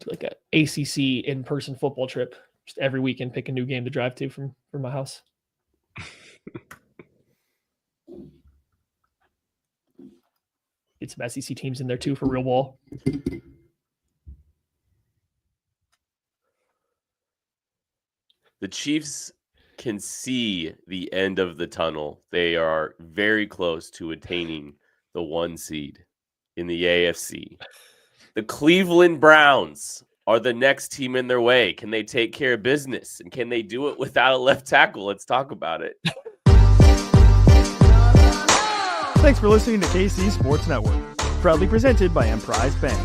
do like a ACC in-person football trip. Just every weekend, pick a new game to drive to from my house. Get some SEC teams in there too for real ball. The Chiefs can see the end of the tunnel. They are very close to attaining the 1 seed in the AFC. The Cleveland Browns are the next team in their way. Can they take care of business? And can they do it without a left tackle? Let's talk about it. Thanks for listening to KC Sports Network, proudly presented by Emprise Bank.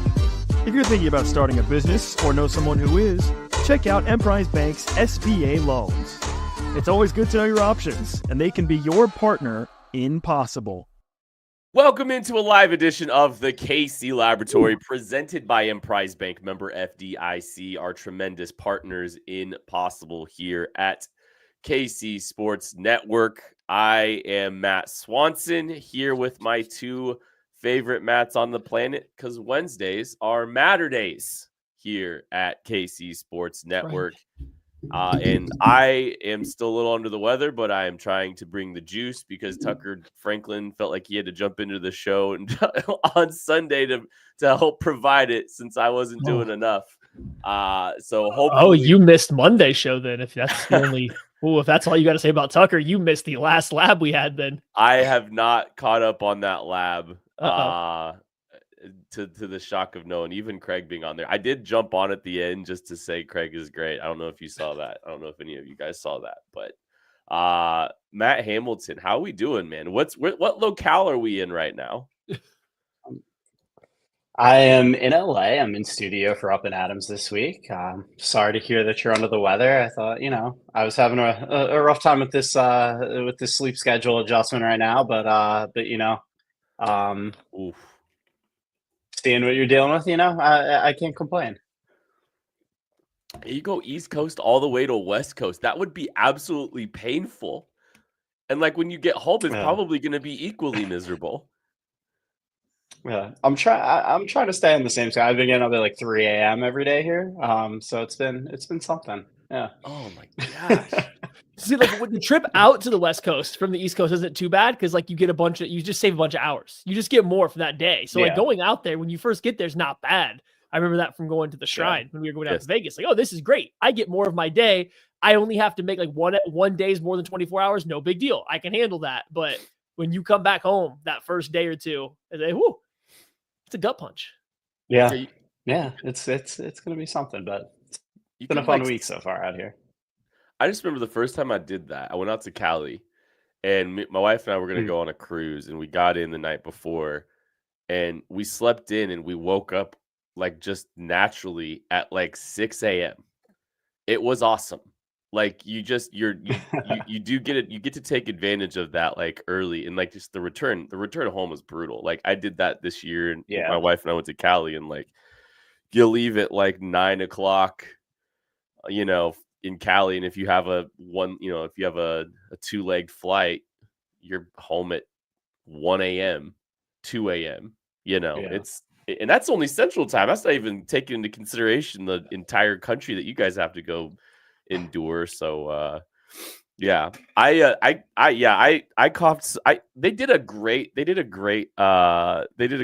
If you're thinking about starting a business or know someone who is, check out Emprise Bank's SBA loans. It's always good to know your options, and they can be your partner in possible. Welcome into a live edition of the KC Laboratory, presented by Emprise Bank, member FDIC, our tremendous partners in possible here at KC Sports Network. I am Matt Swanson, here with my two favorite Matts on the planet, because Wednesdays are Matter Days here at KC Sports Network. And I am still a little under the weather, but I am trying to bring the juice because Tucker Franklin felt like he had to jump into the show and on Sunday to help provide it since I wasn't doing enough. So hopefully, you missed Monday's show then. If that's the only, if that's all you got to say about Tucker, you missed the last lab we had. Then I have not caught up on that lab. To the shock of no one, even Craig being on there. I did jump on at the end just to say Craig is great. I don't know if you saw that. I don't know if any of you guys saw that, but Matt Hamilton, how are we doing, man? What locale are we in right now? I am in LA. I'm in studio for Up and Adams this week. Sorry to hear that you're under the weather. I thought, I was having a rough time with this sleep schedule adjustment right now, but Oof. Seeing what you're dealing with, I can't complain. You go East Coast all the way to West Coast. That would be absolutely painful. And like when you get home, it's probably going to be equally miserable. Yeah, I'm trying to stay in the same time. I've been getting up at like 3 a.m. every day here. So it's been something. Yeah. Oh my gosh. See, like when the trip out to the West Coast from the East Coast isn't too bad because like you just save a bunch of hours. You just get more from that day. So like going out there when you first get there is not bad. I remember that from going to the Shrine when we were going out to Vegas. Like, oh, this is great. I get more of my day. I only have to make like one day's more than 24 hours. No big deal. I can handle that. But when you come back home that first day or two, it's a gut punch. Yeah. It's gonna be something, but it's been a fun week so far out here. I just remember the first time I did that. I went out to Cali, and my wife and I were going to go on a cruise, and we got in the night before, and we slept in, and we woke up like just naturally at like 6 a.m. It was awesome. Like you get it. You get to take advantage of that like early, and like just the return home was brutal. Like I did that this year, and my wife and I went to Cali, and like you leave at like 9 o'clock, in Cali, and if you have a 2-legged flight, you're home at 1 a.m., 2 a.m. And that's only Central Time. That's not even taking into consideration the entire country that you guys have to go endure. So I coughed. They did a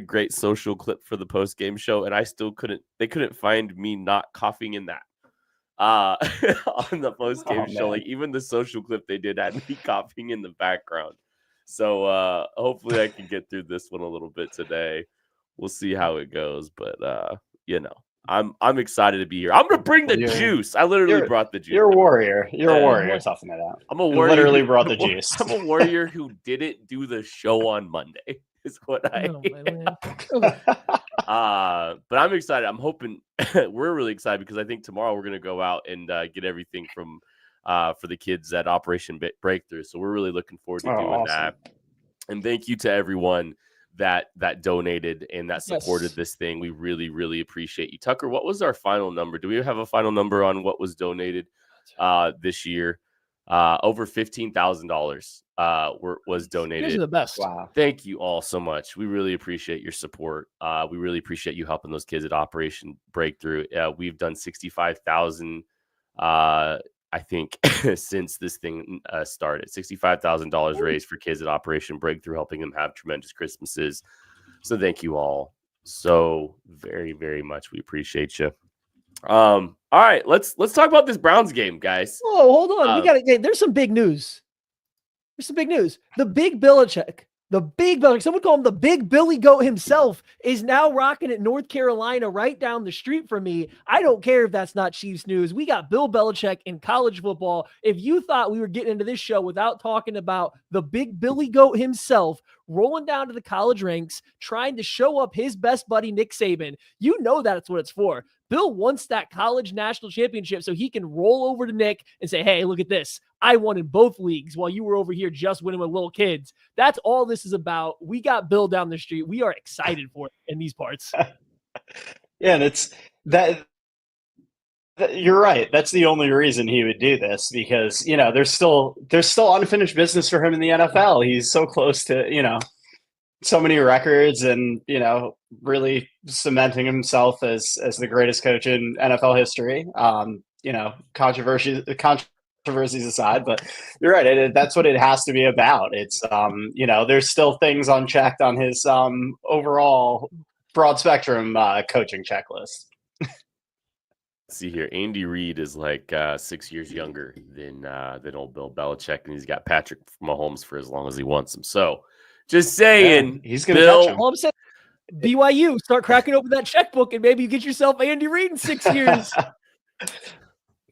great social clip for the post game show, and they couldn't find me not coughing in that. On the post game show, like even the social clip they did had me coughing in the background. So hopefully I can get through this one a little bit today. We'll see how it goes, but I'm excited to be here. I'm gonna bring the juice. I literally brought the juice. You're a warrior. You're a warrior. Toughing it out. I'm a warrior. Literally brought the juice. I'm a warrior who didn't do the show on Monday. Is what I. But I'm excited. I'm hoping we're really excited because I think tomorrow we're going to go out and get everything from for the kids at Operation Breakthrough. So we're really looking forward to doing that. And thank you to everyone that donated and that supported this thing. We really, really appreciate you. Tucker, what was our final number? Do we have a final number on what was donated this year? Over $15,000 was donated. These are the best. Wow. Thank you all so much. We really appreciate your support. We really appreciate you helping those kids at Operation Breakthrough. We've done 65,000, I think, since this thing started. $65,000 raised for kids at Operation Breakthrough, helping them have tremendous Christmases. So thank you all so very, very much. We appreciate you. All right, let's talk about this Browns game, guys. Oh, hold on. We got to. There's some big news. There's some big news. The big Belichick, someone call him the big Billy Goat himself, is now rocking at North Carolina right down the street from me. I don't care if that's not Chiefs news. We got Bill Belichick in college football. If you thought we were getting into this show without talking about the big Billy Goat himself rolling down to the college ranks, trying to show up his best buddy, Nick Saban, you know that's what it's for. Bill wants that college national championship so he can roll over to Nick and say, hey, look at this. I won in both leagues while you were over here just winning with little kids. That's all this is about. We got Bill down the street. We are excited for it in these parts. Yeah, and it's that you're right. That's the only reason he would do this, because, there's still unfinished business for him in the NFL. He's so close to, so many records and, really cementing himself as the greatest coach in NFL history. Controversies aside, but you're right. That's what it has to be about. It's, there's still things unchecked on his overall broad spectrum coaching checklist. Let's see here. Andy Reid is like 6 years younger than old Bill Belichick, and he's got Patrick Mahomes for as long as he wants him. So just saying, he's going to touch him. All I'm saying, BYU, start cracking open that checkbook and maybe you get yourself Andy Reid in 6 years.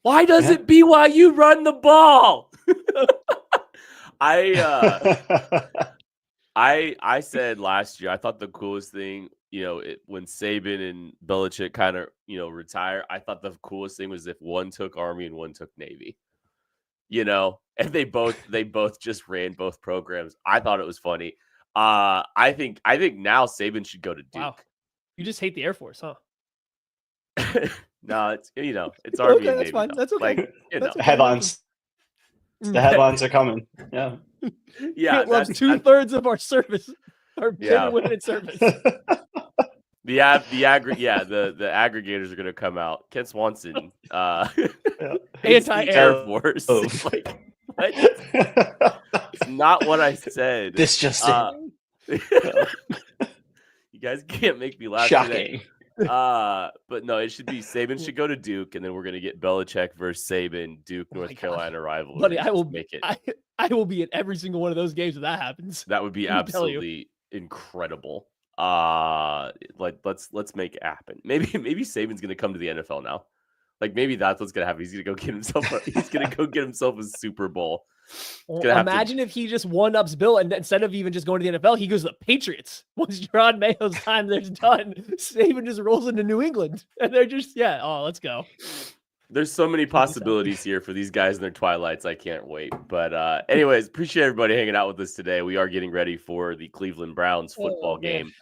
Why doesn't BYU run the ball? I said last year, I thought the coolest thing, when Saban and Belichick kind of, retire, I thought the coolest thing was if one took Army and one took Navy, and they both just ran both programs. I thought it was funny. I think now Saban should go to Duke. Wow. You just hate the Air Force, huh? No, it's it's Army. Okay, that's fine. That's okay. That's okay. Headlines. The headlines are coming. Yeah. Yeah. It loves 2/3 of our service. Our men and women in service. The aggregators are going to come out. Ken Swanson, anti-Air Force. It's not what I said. This just you guys can't make me laugh. Shocking. But no, it should be Saban should go to Duke, and then we're gonna get Belichick versus Saban, Duke, North Carolina rivalry. Buddy, I will make it. I will be at every single one of those games if that happens. That would be absolutely incredible. Let's make it happen. Maybe Saban's gonna come to the NFL now. Like maybe that's what's gonna happen. He's gonna go get himself a Super Bowl. Imagine if he just one-ups Bill, and instead of even just going to the NFL, he goes to the Patriots. Once Jerod Mayo's time there's done, Saban just rolls into New England, and they're just let's go. There's so many possibilities here for these guys in their twilights. I can't wait. But anyways, appreciate everybody hanging out with us today. We are getting ready for the Cleveland Browns football game.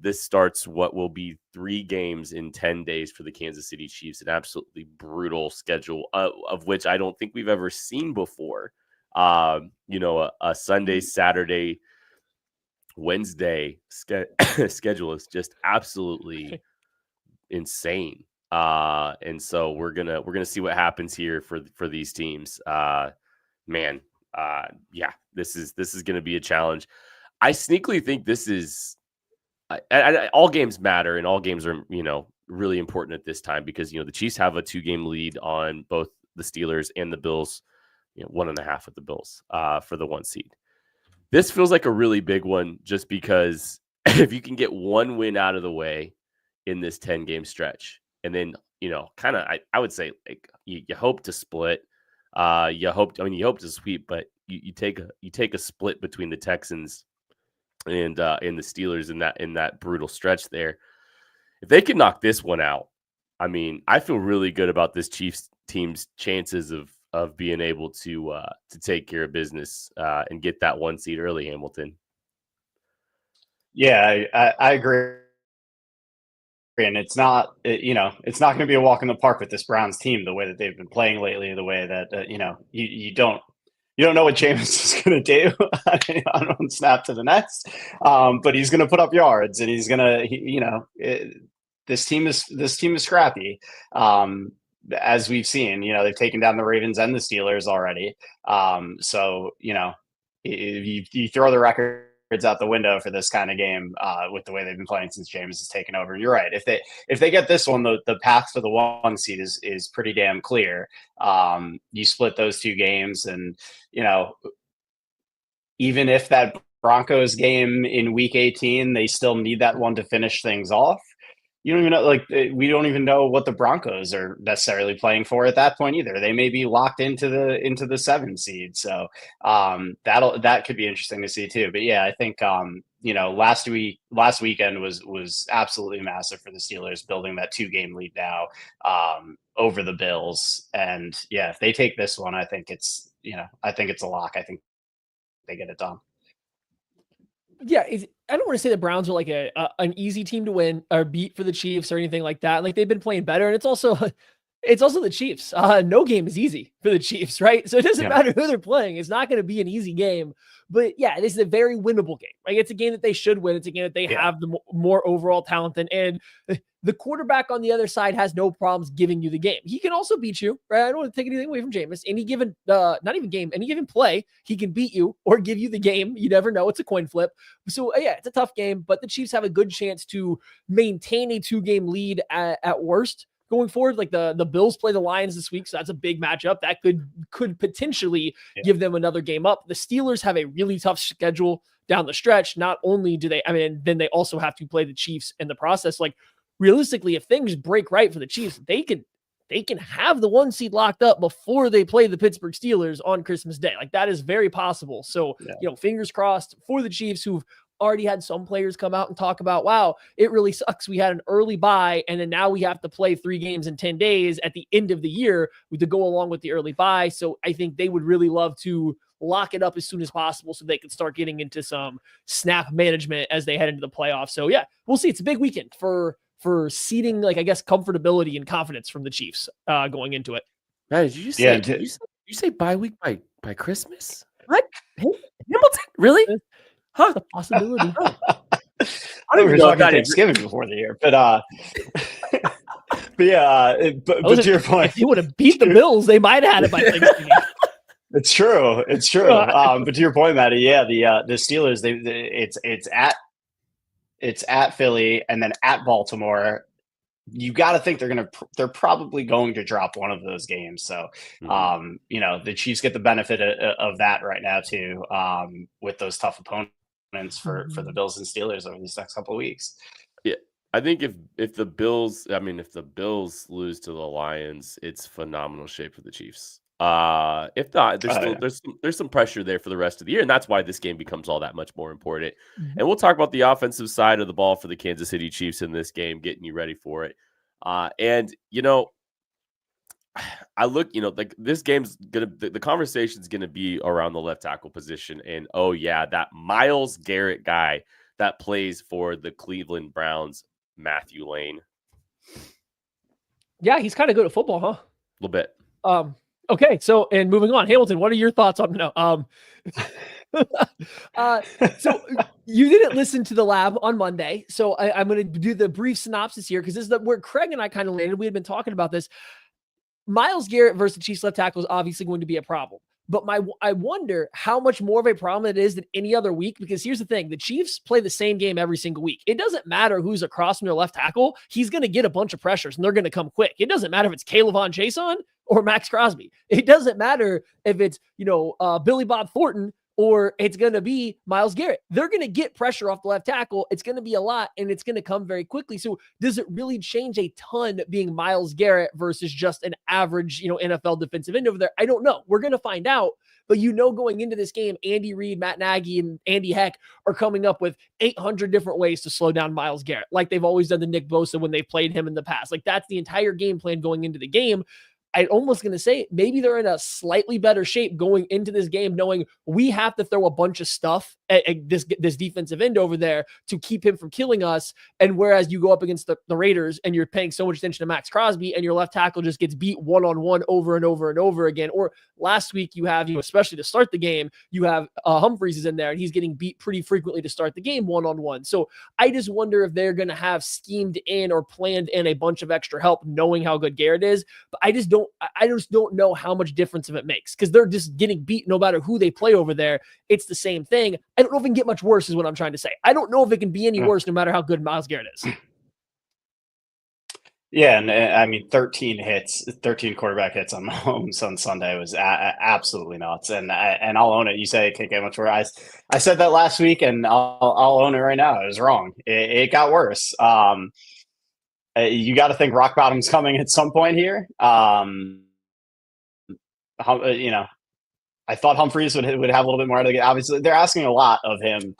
This starts what will be 3 games in 10 days for the Kansas City Chiefs, an absolutely brutal schedule of which I don't think we've ever seen before. A Sunday, Saturday, Wednesday schedule is just absolutely insane. And so we're gonna see what happens here for these teams. This is gonna be a challenge. I sneakily think this is. All games matter, and all games are, really important at this time because, the Chiefs have a 2-game lead on both the Steelers and the Bills, 1.5 with the Bills for the 1 seed. This feels like a really big one just because if you can get one win out of the way in this 10-game stretch, and then, I would say like you hope to split, you hope to sweep, but you take a split between the Texans and the Steelers in that brutal stretch there. If they can knock this one out, I feel really good about this Chiefs team's chances of being able to take care of business and get that 1 seed early, Hamilton. Yeah, I agree And it's not, it's not going to be a walk in the park with this Browns team, the way that they've been playing lately, the way that, you don't know what Jameis is going to do on one snap to the next. But he's going to put up yards, and he's going to, this team is scrappy. As we've seen, they've taken down the Ravens and the Steelers already. So, if you throw the records out the window for this kind of game, with the way they've been playing since Jameis has taken over. You're right. If they get this one, the path to the 1 seed is pretty damn clear. You split those 2 games, and even if that Broncos game in Week 18, they still need that one to finish things off. You don't even know, we don't even know what the Broncos are necessarily playing for at that point either. They may be locked into the 7 seed. So that could be interesting to see too. But yeah, I think last weekend was absolutely massive for the Steelers, building that 2-game lead now over the Bills. And yeah, if they take this one, I think it's a lock. I think they get it done. Yeah, I don't want to say the Browns are like an easy team to win or beat for the Chiefs or anything like that. Like, they've been playing better, and it's also the Chiefs. No game is easy for the Chiefs, right? So it doesn't matter who they're playing. It's not going to be an easy game. But yeah, this is a very winnable game. Like, it's a game that they should win. It's a game that they have the more overall talent than, and the quarterback on the other side has no problems giving you the game. He can also beat you, right? I don't want to take anything away from Jameis. Any given, not even game, any given play, he can beat you or give you the game. You never know. It's a coin flip. So yeah, it's a tough game, but the Chiefs have a good chance to maintain a 2-game lead at worst going forward. Like, the Bills play the Lions this week, so that's a big matchup that could potentially give them another game up. The Steelers have a really tough schedule down the stretch. Not only do then they also have to play the Chiefs in the process. Like, realistically, if things break right for the Chiefs, they can have the 1 seed locked up before they play the Pittsburgh Steelers on Christmas Day. Like, that is very possible. So, fingers crossed for the Chiefs, who've already had some players come out and talk about, wow, it really sucks. We had an early bye, and then now we have to play 3 games in 10 days at the end of the year to go along with the early bye. So I think they would really love to lock it up as soon as possible so they can start getting into some snap management as they head into the playoffs. So yeah, we'll see. It's a big weekend for seeding, like, I guess, comfortability and confidence from the Chiefs going into it. Man, did you say bye week by Christmas? What? Hamilton? Really? Huh? It's a possibility. I don't even know about Thanksgiving before the year, but but yeah, but to your point, if you would have beat the Bills, they might have had it by Thanksgiving. It's true. But to your point, Matty, yeah, the Steelers, it's at Philly and then at Baltimore. You got to think they're probably going to drop one of those games. So, the Chiefs get the benefit of that right now too, with those tough opponents for the Bills and Steelers over these next couple of weeks. Yeah, I think if the Bills lose to the Lions, it's phenomenal shape for the Chiefs. If not, there's some pressure there for the rest of the year, and that's why this game becomes all that much more important. And we'll talk about the offensive side of the ball for the Kansas City Chiefs in this game, getting you ready for it. And I look, like, this game's the conversation's gonna be around the left tackle position, and that Myles Garrett guy that plays for the Cleveland Browns, Matthew Lane. Yeah, he's kind of good at football, huh? A little bit. Okay, so, and moving on, Hamilton, what are your thoughts on so you didn't listen to the lab on Monday, so I'm going to do the brief synopsis here, because this is where Craig and I kind of landed. We had been talking about this. Myles Garrett versus the Chiefs left tackle is obviously going to be a problem, but I wonder how much more of a problem it is than any other week, because here's the thing. The Chiefs play the same game every single week. It doesn't matter who's across from their left tackle. He's going to get a bunch of pressures, and they're going to come quick. It doesn't matter if it's Kayvon Chason or Max Crosby. It doesn't matter if it's, Billy Bob Thornton or it's going to be Myles Garrett. They're going to get pressure off the left tackle. It's going to be a lot, and it's going to come very quickly. So does it really change a ton being Myles Garrett versus just an average, NFL defensive end over there? I don't know. We're going to find out. But going into this game, Andy Reid, Matt Nagy, and Andy Heck are coming up with 800 different ways to slow down Myles Garrett, like they've always done to Nick Bosa when they played him in the past. Like, that's the entire game plan going into the game. I'm almost going to say maybe they're in a slightly better shape going into this game, knowing we have to throw a bunch of stuff at this defensive end over there to keep him from killing us. And whereas you go up against the Raiders and you're paying so much attention to Max Crosby and your left tackle just gets beat one-on-one over and over and over again. Or last week you have, especially to start the game, you have Humphries is in there and he's getting beat pretty frequently to start the game one-on-one. So I just wonder if they're going to have schemed in or planned in a bunch of extra help knowing how good Garrett is. But I just don't know how much difference of it makes because they're just getting beat no matter who they play over there. It's the same thing. I don't know if it can get much worse is what I'm trying to say. I don't know if it can be any worse no matter how good Myles Garrett is. Yeah, and I mean, 13 quarterback hits on Mahomes on Sunday was absolutely nuts. And I'll own it. You say it can't get much worse. I said that last week, and I'll own it right now. I was wrong. It got worse. You got to think rock bottom's coming at some point here. I thought Humphries would have a little bit more out of the game. Obviously, they're asking a lot of him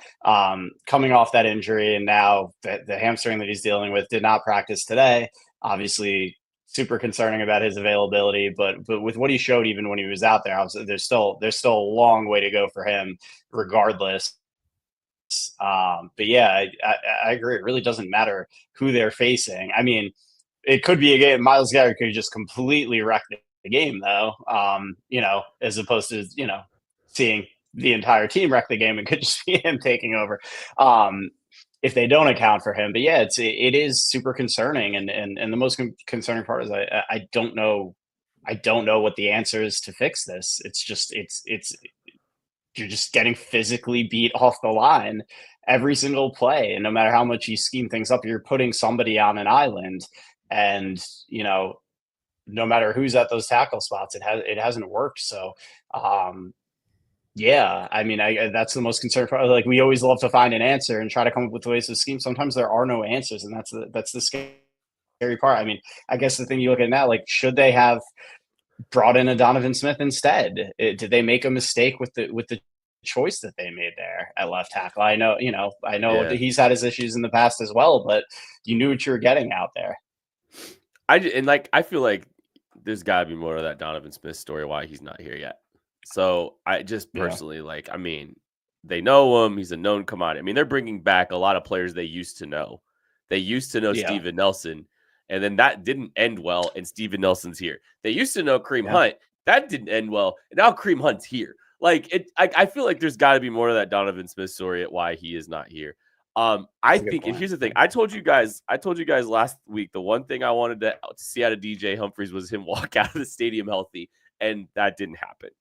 coming off that injury, and now the hamstring that he's dealing with did not practice today. Obviously, super concerning about his availability, but with what he showed even when he was out there, obviously there's still a long way to go for him, regardless. But yeah, I agree. It really doesn't matter who they're facing. I mean, it could be a game. Myles Garrett could just completely wreck the game, though. As opposed to seeing the entire team wreck the game, it could just be him taking over. If they don't account for him. But yeah, it is super concerning, and the most concerning part is I don't know what the answer is to fix this. It's just you're just getting physically beat off the line every single play, and no matter how much you scheme things up, you're putting somebody on an island, and no matter who's at those tackle spots, it hasn't worked. So yeah, I mean, that's the most concerned part. Like, we always love to find an answer and try to come up with ways to scheme. Sometimes there are no answers, and that's the scary part. I mean, I guess the thing you look at now, like, should they have brought in a Donovan Smith instead? Did they make a mistake with the choice that they made there at left tackle? I know he's had his issues in the past as well, but you knew what you were getting out there. I feel like there's got to be more of that Donovan Smith story why he's not here yet. So I just personally they know him. He's a known commodity. I mean, they're bringing back a lot of players they used to know. They used to know Steven Nelson, and then that didn't end well, and Steven Nelson's here. They used to know Kareem Hunt. That didn't end well, and now Kareem Hunt's here. I feel like there's got to be more of that Donovan Smith story at why he is not here. I think, and here's the thing. I told you guys last week, the one thing I wanted to see out of DJ Humphries was him walk out of the stadium healthy, and that didn't happen.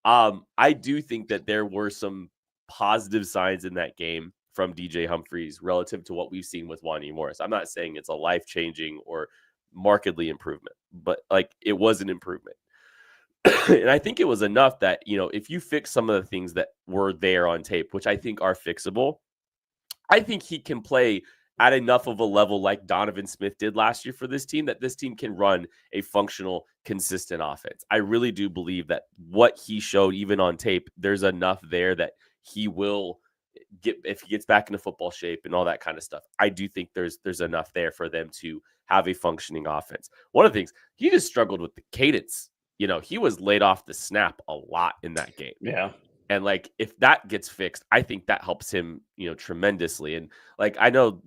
I do think that there were some positive signs in that game from DJ Humphries relative to what we've seen with Wanya Morris. I'm not saying it's a life-changing or markedly improvement, but it was an improvement. And I think it was enough that, if you fix some of the things that were there on tape, which I think are fixable, I think he can play at enough of a level like Donovan Smith did last year for this team, that this team can run a functional, consistent offense. I really do believe that what he showed, even on tape, there's enough there that he will get, if he gets back into football shape and all that kind of stuff. I do think there's enough there for them to have a functioning offense. One of the things, he just struggled with the cadence. He was laid off the snap a lot in that game. Yeah. And if that gets fixed, I think that helps him, tremendously. And I know,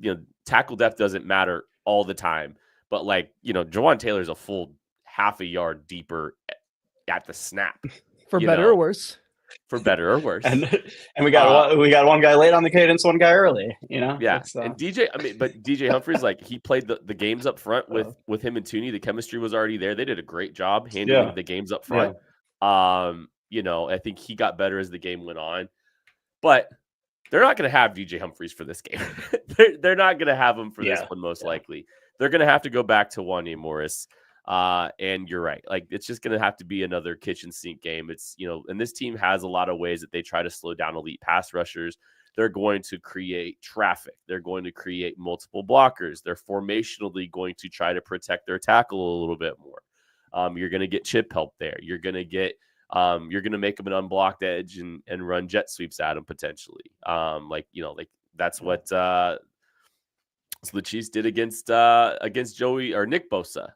tackle depth doesn't matter all the time, but Jawan Taylor's a full half a yard deeper at the snap. For better or worse. For better or worse. And we got one guy late on the cadence, one guy early, Yeah. And DJ Humphries, he played the games up front with him and Tooney. The chemistry was already there. They did a great job handling the games up front. Yeah. I think he got better as the game went on, but they're not going to have DJ Humphries for this game. they're not going to have him for this one, most likely. They're going to have to go back to Wanya Morris. And you're right. It's just going to have to be another kitchen sink game. It's, and this team has a lot of ways that they try to slow down elite pass rushers. They're going to create traffic. They're going to create multiple blockers. They're formationally going to try to protect their tackle a little bit more. You're going to get chip help there. You're going to make them an unblocked edge and run jet sweeps at them potentially. That's what the Chiefs did against Joey or Nick Bosa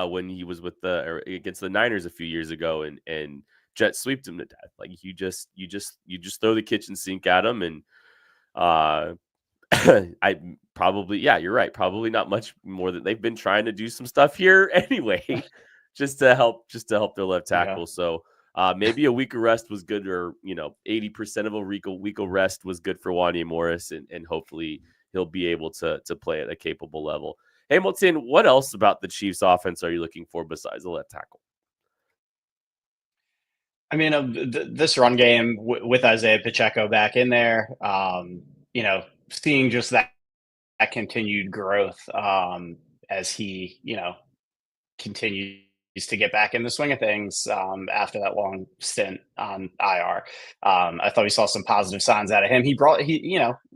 when he was against the Niners a few years ago, and jet sweeped him to death. Like you just throw the kitchen sink at him, and you're right. Probably not much more that they've been trying to do some stuff here anyway, just to help their left tackle. Yeah. So maybe a week of rest was good, or 80% of a week of rest was good for Wanya Morris, and hopefully he'll be able to play at a capable level. Hamilton, what else about the Chiefs offense are you looking for besides the left tackle? I mean, this run game with Isaiah Pacheco back in there, seeing just that continued growth as he, continues to get back in the swing of things after that long stint on IR. I thought we saw some positive signs out of him.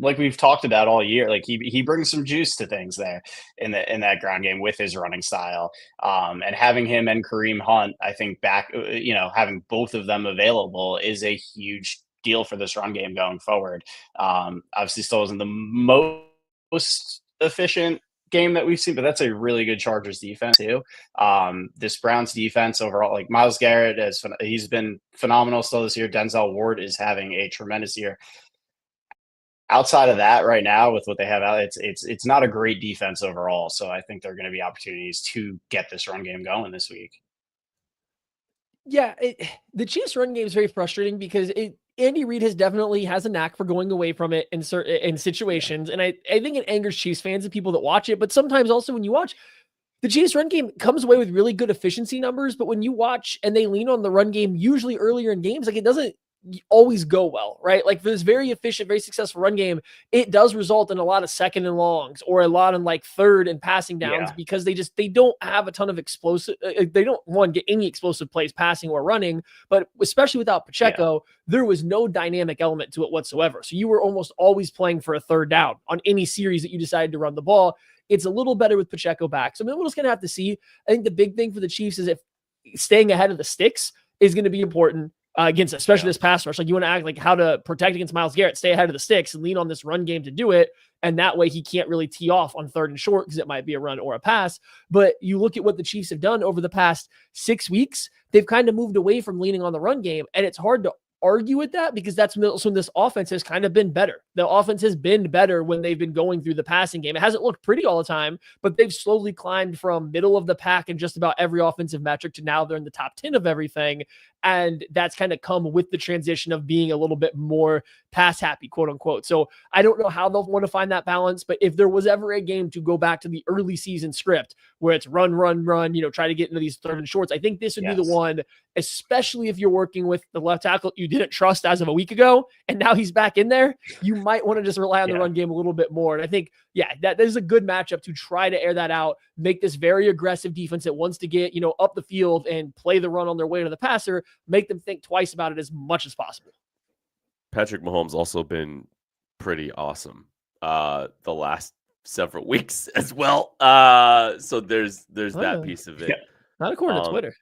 Like we've talked about all year, like he brings some juice to things there in that ground game with his running style. And having him and Kareem Hunt, I think back, having both of them available is a huge deal for this run game going forward. Obviously still isn't the most efficient game that we've seen, but that's a really good Chargers defense too. This Browns defense overall, like Myles Garrett he's been phenomenal still this year. Denzel Ward is having a tremendous year. Outside of that, right now with what they have out, it's not a great defense overall. So I think there are going to be opportunities to get this run game going this week. Yeah, the Chiefs run game is very frustrating because Andy Reid has a knack for going away from it in situations. Yeah. And I think it angers Chiefs fans and people that watch it. But sometimes also when you watch, the Chiefs run game comes away with really good efficiency numbers. But when you watch and they lean on the run game, usually earlier in games, like it doesn't always go well, right? Like for this very efficient, very successful run game, it does result in a lot of second and longs or a lot in like third and passing downs because they don't have a ton of explosive. They don't get any explosive plays passing or running, but especially without Pacheco, there was no dynamic element to it whatsoever. So you were almost always playing for a third down on any series that you decided to run the ball. It's a little better with Pacheco back. So I mean, we're just going to have to see. I think the big thing for the Chiefs is if staying ahead of the sticks is going to be important. Against especially this pass rush. Like you want to act like how to protect against Myles Garrett, stay ahead of the sticks and lean on this run game to do it. And that way he can't really tee off on third and short because it might be a run or a pass. But you look at what the Chiefs have done over the past 6 weeks, they've kind of moved away from leaning on the run game. And it's hard to argue with that because that's when this offense has kind of been better. The offense has been better when they've been going through the passing game. It hasn't looked pretty all the time, but they've slowly climbed from middle of the pack in just about every offensive metric to now they're in the top 10 of everything. And that's kind of come with the transition of being a little bit more pass happy, quote unquote. So I don't know how they'll want to find that balance, but if there was ever a game to go back to the early season script where it's run, try to get into these third and shorts, I think this would be the one, especially if you're working with the left tackle you didn't trust as of a week ago, and now he's back in there, you might want to just rely on the run game a little bit more. And I think, that is a good matchup to try to air that out, make this very aggressive defense that wants to get, up the field and play the run on their way to the passer, make them think twice about it as much as possible. Patrick Mahomes also been pretty awesome the last several weeks as well. So there's that piece of it. Not according to Twitter.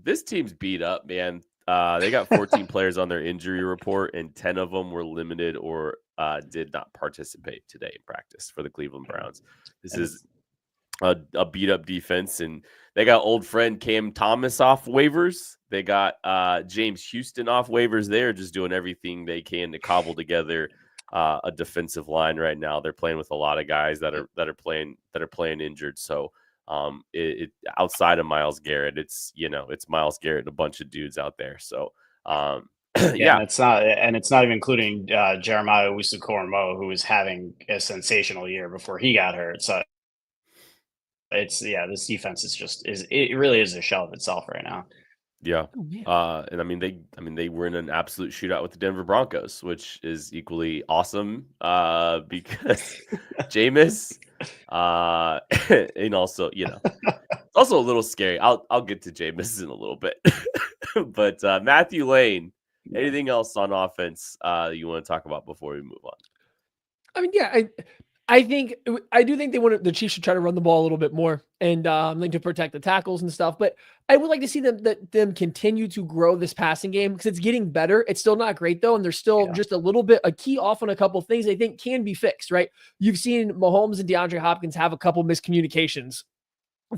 This team's beat up, man. They got 14 players on their injury report, and 10 of them were limited or did not participate today in practice for the Cleveland Browns. This is a beat-up defense, and they got old friend Cam Thomas off waivers. They got James Houston off waivers. They're just doing everything they can to cobble together a defensive line right now. They're playing with a lot of guys that are playing injured. So it outside of Myles Garrett, it's Myles Garrett and a bunch of dudes out there. So and it's not even including Jeremiah Owusu-Koramoah, who was having a sensational year before he got hurt. So this defense it really is a shell of itself right now. Yeah. And I mean they were in an absolute shootout with the Denver Broncos, which is equally awesome because Jameis and also, it's also a little scary. I'll get to Jameis in a little bit. But Matthew Lane, anything else on offense you want to talk about before we move on? I mean, I do think the Chiefs should try to run the ball a little bit more and like to protect the tackles and stuff. But I would like to see them continue to grow this passing game because it's getting better. It's still not great though, and there's still just a little bit a key off on a couple of things I think can be fixed. Right? You've seen Mahomes and DeAndre Hopkins have a couple miscommunications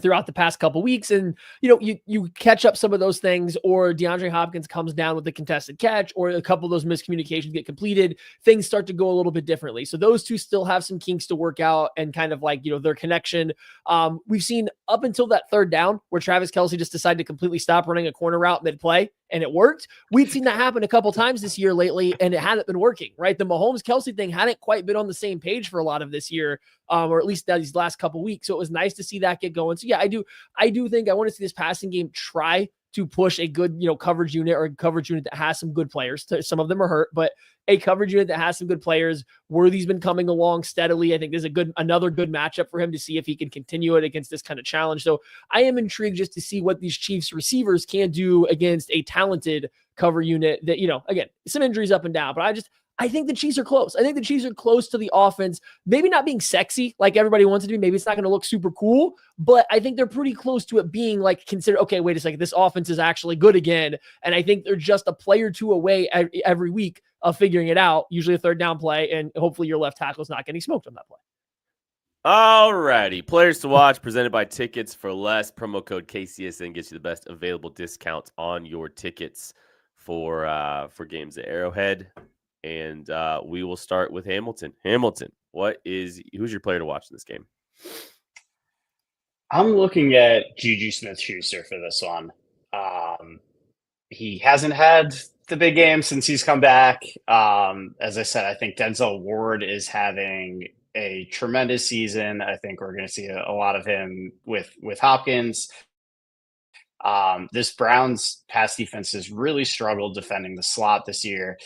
throughout the past couple weeks. And, you catch up some of those things, or DeAndre Hopkins comes down with a contested catch, or a couple of those miscommunications get completed. Things start to go a little bit differently. So those two still have some kinks to work out, and kind of like, their connection. We've seen up until that third down where Travis Kelce just decided to completely stop running a corner route mid-play, and it worked. We've seen that happen a couple times this year lately, and it hadn't been working, right? The Mahomes-Kelce thing hadn't quite been on the same page for a lot of this year, or at least these last couple weeks. So it was nice to see that get going. So yeah, I do think I want to see this passing game try to push a good, coverage unit, or a coverage unit that has some good players. Some of them are hurt, but a coverage unit that has some good players. Worthy's been coming along steadily. I think there's another good matchup for him to see if he can continue it against this kind of challenge. So I am intrigued just to see what these Chiefs receivers can do against a talented cover unit that, again, some injuries up and down, but I think the Chiefs are close. I think the Chiefs are close to the offense, maybe not being sexy like everybody wants it to be. Maybe it's not going to look super cool, but I think they're pretty close to it being like considered, okay, wait a second, this offense is actually good again. And I think they're just a play or two away every week of figuring it out, usually a third down play, and hopefully your left tackle is not getting smoked on that play. All righty. Players to watch presented by Tickets for Less. Promo code KCSN gets you the best available discounts on your tickets for games at Arrowhead. And we will start with Hamilton. Hamilton, who's your player to watch in this game? I'm looking at Juju Smith-Schuster for this one. He hasn't had the big game since he's come back. As I said, I think Denzel Ward is having a tremendous season. I think we're going to see a lot of him with Hopkins. This Browns pass defense has really struggled defending the slot this year.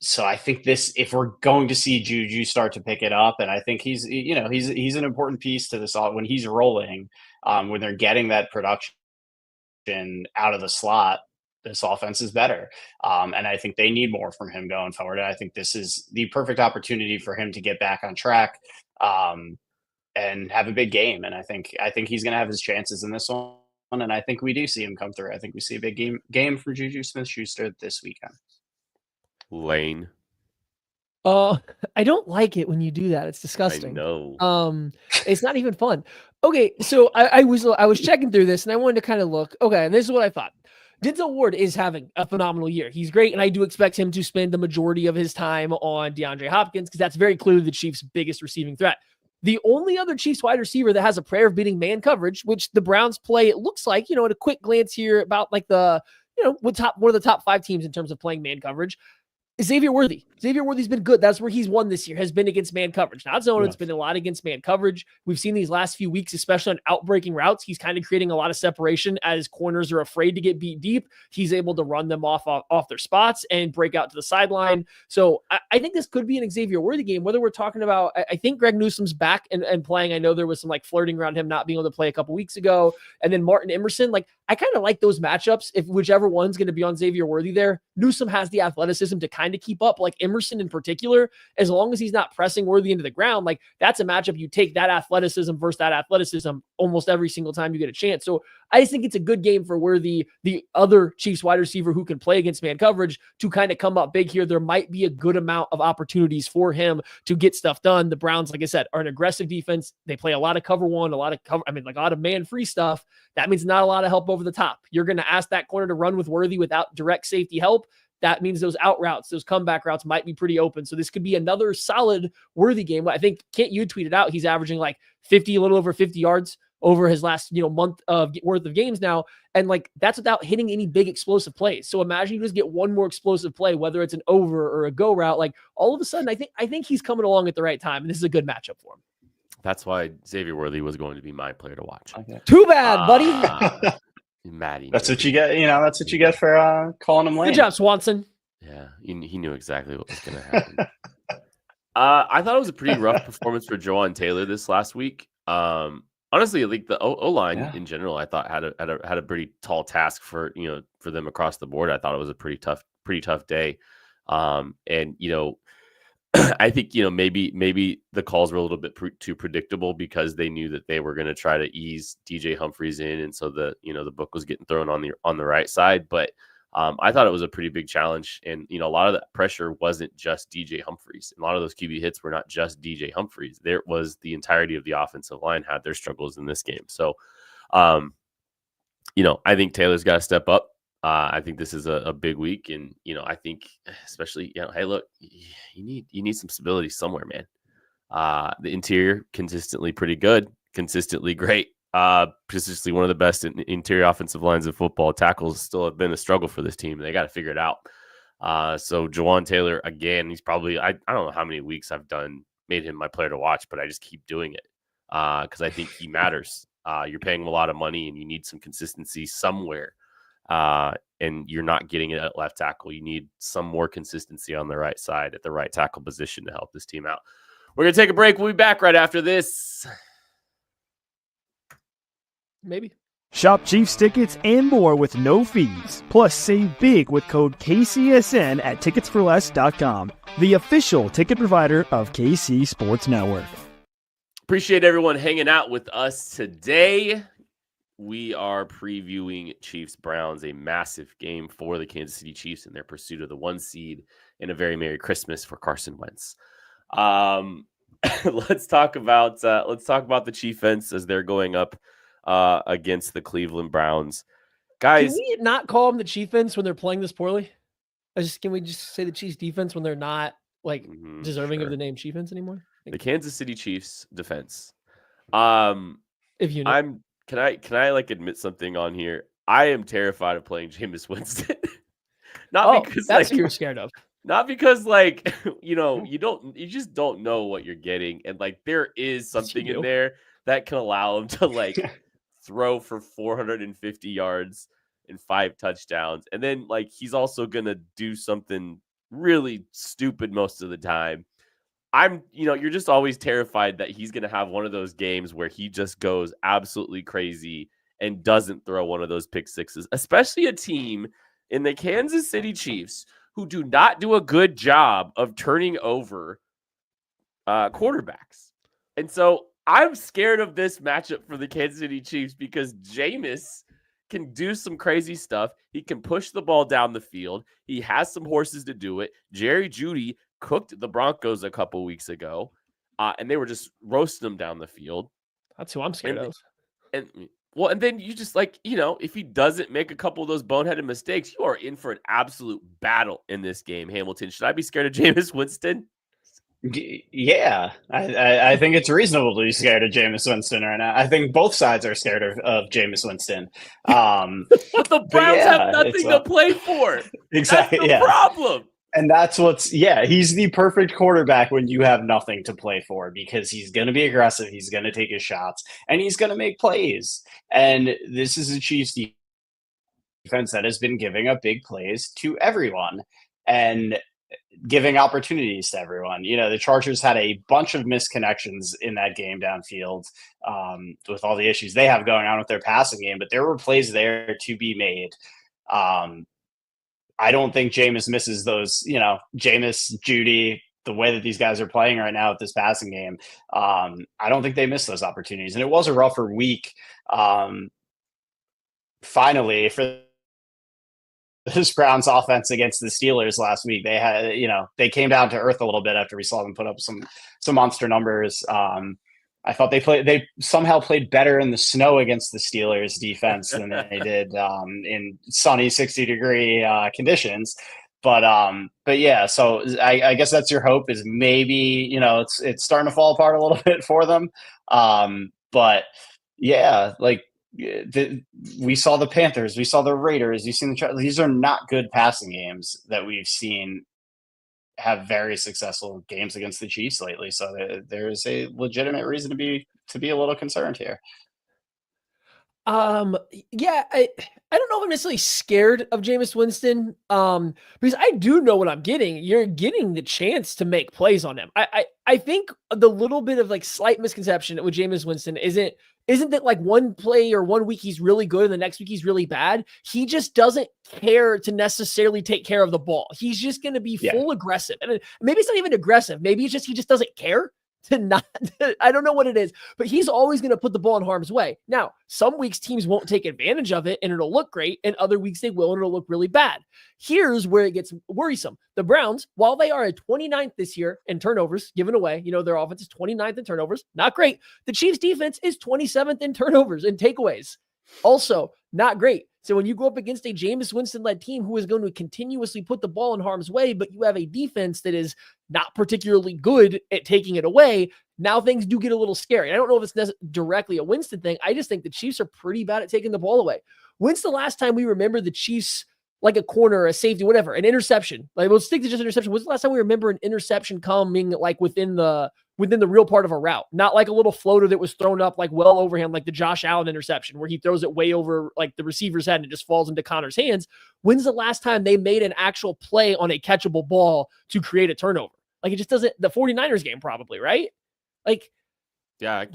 So I think if we're going to see Juju start to pick it up, and I think he's an important piece to this when he's rolling, when they're getting that production out of the slot, this offense is better. And I think they need more from him going forward. And I think this is the perfect opportunity for him to get back on track, and have a big game. And I think he's going to have his chances in this one. And I think we do see him come through. I think we see a big game for Juju Smith-Schuster this weekend. Lane. I don't like it when you do that. It's disgusting. I know. It's not even fun. Okay, so I was checking through this, and I wanted to kind of look. Okay, and this is what I thought. Denzel Ward is having a phenomenal year. He's great, and I do expect him to spend the majority of his time on DeAndre Hopkins, because that's very clearly the Chiefs' biggest receiving threat. The only other Chiefs wide receiver that has a prayer of beating man coverage, which the Browns play, it looks like, at a quick glance here, about like one of the top 5 teams in terms of playing man coverage, Xavier Worthy. Xavier Worthy's been good. That's where he's won this year, has been against man coverage. Not zone, It's been a lot against man coverage. We've seen these last few weeks, especially on outbreaking routes, he's kind of creating a lot of separation as corners are afraid to get beat deep. He's able to run them off their spots and break out to the sideline. So I think this could be an Xavier Worthy game, whether we're talking about, I think Greg Newsome's back and playing. I know there was some like flirting around him not being able to play a couple weeks ago. And then Martin Emerson, like I kind of like those matchups. If whichever one's going to be on Xavier Worthy there, Newsome has the athleticism to kind of keep up. Like Emerson in particular, as long as he's not pressing Worthy into the ground, like that's a matchup you take that athleticism versus that athleticism almost every single time you get a chance. So I just think it's a good game for Worthy, the other Chiefs wide receiver who can play against man coverage, to kind of come up big here. There might be a good amount of opportunities for him to get stuff done. The Browns, like I said, are an aggressive defense. They play a lot of cover one, a lot of man free stuff. That means not a lot of help over the top. You're going to ask that corner to run with Worthy without direct safety help. That means those out routes, those comeback routes might be pretty open. So this could be another solid Worthy game. I think you tweeted out he's averaging like 50, a little over 50 yards over his last month of worth of games now. And like that's without hitting any big explosive plays. So imagine you just get one more explosive play, whether it's an over or a go route. Like all of a sudden, I think he's coming along at the right time, and this is a good matchup for him. That's why Xavier Worthy was going to be my player to watch. Okay. Too bad, buddy. Maddie. That's what you get. That's what you get for calling him lame. Good job, Swanson. Yeah, he knew exactly what was going to happen. I thought it was a pretty rough performance for Jawan Taylor this last week. Honestly, like the O-line in general, I thought had a pretty tall task for them across the board. I thought it was a pretty tough day. And I think maybe the calls were a little bit too predictable because they knew that they were going to try to ease DJ Humphries in, and so the book was getting thrown on the right side. But I thought it was a pretty big challenge. And, a lot of that pressure wasn't just DJ Humphries. A lot of those QB hits were not just DJ Humphries. There was the entirety of the offensive line had their struggles in this game. So, I think Taylor's got to step up. I think this is a big week. And, I think especially, hey, look, you need some stability somewhere, man. The interior consistently pretty good, consistently great. Consistently one of the best interior offensive lines of football. Tackles still have been a struggle for this team. They got to figure it out. So Jawan Taylor, again, he's probably, I don't know how many weeks I've made him my player to watch, but I just keep doing it because I think he matters. You're paying him a lot of money and you need some consistency somewhere. And you're not getting it at left tackle. You need some more consistency on the right side at the right tackle position to help this team out. We're going to take a break. We'll be back right after this. Maybe. Shop Chiefs tickets and more with no fees. Plus, save big with code KCSN at ticketsforless.com, the official ticket provider of KC Sports Network. Appreciate everyone hanging out with us today. We are previewing Chiefs-Browns, a massive game for the Kansas City Chiefs in their pursuit of the 1 seed, and a very Merry Christmas for Carson Wentz. Let's talk about the Chiefs as they're going up against the Cleveland Browns. Guys, can we not call them the Chiefs when they're playing this poorly? Can we just say the Chiefs defense when they're not deserving of the name Chiefs anymore? The Kansas City Chiefs defense. If you know. Can I admit something on here? I am terrified of playing Jameis Winston. Because that's what you're scared of. Not because you just don't know what you're getting. And there is something in there that can allow him to throw for 450 yards and 5 touchdowns. And then he's also going to do something really stupid most of the time. You're just always terrified that he's going to have one of those games where he just goes absolutely crazy and doesn't throw one of those pick sixes, especially a team in the Kansas City Chiefs who do not do a good job of turning over quarterbacks. And so I'm scared of this matchup for the Kansas City Chiefs because Jameis can do some crazy stuff. He can push the ball down the field. He has some horses to do it. Jerry Jeudy cooked the Broncos a couple weeks ago, and they were just roasting them down the field. That's who I'm scared of. And then you just if he doesn't make a couple of those boneheaded mistakes, you are in for an absolute battle in this game, Hamilton. Should I be scared of Jameis Winston? Yeah, I think it's reasonable to be scared of Jameis Winston right now. I think both sides are scared of Jameis Winston. But the Browns have nothing to play for. Exactly. That's the problem. And that's he's the perfect quarterback when you have nothing to play for because he's going to be aggressive. He's going to take his shots and he's going to make plays. And this is a Chiefs defense that has been giving up big plays to everyone and giving opportunities to everyone. The Chargers had a bunch of missed connections in that game downfield with all the issues they have going on with their passing game, but there were plays there to be made. I don't think Jameis misses those, Jameis, Jeudy, the way that these guys are playing right now with this passing game. I don't think they miss those opportunities. And it was a rougher week. Finally, for this Browns offense against the Steelers last week, they had, they came down to earth a little bit after we saw them put up some monster numbers. I thought they somehow played better in the snow against the Steelers defense than they did in sunny 60-degree conditions. But yeah, so I guess that's your hope is maybe, it's starting to fall apart a little bit for them. But yeah, we saw the Panthers, we saw the Raiders, you've seen these are not good passing games that we've seen have very successful games against the Chiefs lately. So there's a legitimate reason to be a little concerned here. Yeah, I don't know if I'm necessarily scared of Jameis Winston, because I do know what I'm getting. You're getting the chance to make plays on him. I think the little bit of slight misconception with Jameis Winston isn't that one play or 1 week he's really good and the next week he's really bad. He just doesn't care to necessarily take care of the ball. He's just going to be full aggressive. And maybe it's not even aggressive. Maybe it's just he just doesn't care. to not, I don't know what it is, but he's always going to put the ball in harm's way. Now, some weeks teams won't take advantage of it and it'll look great, and other weeks they will and it'll look really bad. Here's where it gets worrisome. The Browns, while they are at 29th this year in turnovers given away, their offense is 29th in turnovers, not great. The Chiefs defense is 27th in turnovers and takeaways. Also, not great. So when you go up against a Jameis Winston-led team who is going to continuously put the ball in harm's way, but you have a defense that is not particularly good at taking it away, now things do get a little scary. I don't know if it's directly a Winston thing. I just think the Chiefs are pretty bad at taking the ball away. When's the last time we remember the Chiefs, like a corner, a safety, whatever, an interception? Like, we'll stick to just interception. When's the last time we remember an interception coming like within the real part of a route, not like a little floater that was thrown up like well over him, like the Josh Allen interception where he throws it way over like the receiver's head and it just falls into Connor's hands? When's the last time they made an actual play on a catchable ball to create a turnover? Like, it just doesn't. The 49ers game probably, right? Like, the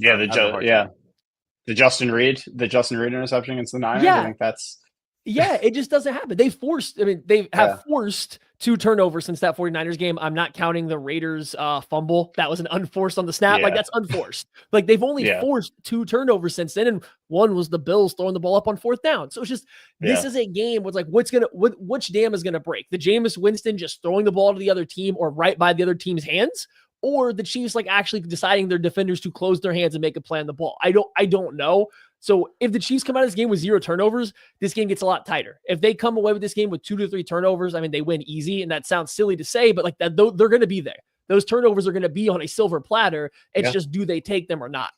Justin Reed interception against the Niners. Yeah. I think that's. Yeah, it just doesn't happen. They have forced 2 turnovers since that 49ers game. I'm not counting the Raiders fumble. That was an unforced on the snap. Yeah. Like, that's unforced. Like, they've only forced 2 turnovers since then. And one was the Bills throwing the ball up on 4th down. So it's just, this is a game where it's like, which dam is going to break? The Jameis Winston just throwing the ball to the other team or right by the other team's hands, or the Chiefs like actually deciding their defenders to close their hands and make a play on the ball? I don't know. So if the Chiefs come out of this game with 0 turnovers, this game gets a lot tighter. If they come away with this game with 2 to 3 turnovers, I mean, they win easy. And that sounds silly to say, but like that, they're going to be there. Those turnovers are going to be on a silver platter. It's just, do they take them or not?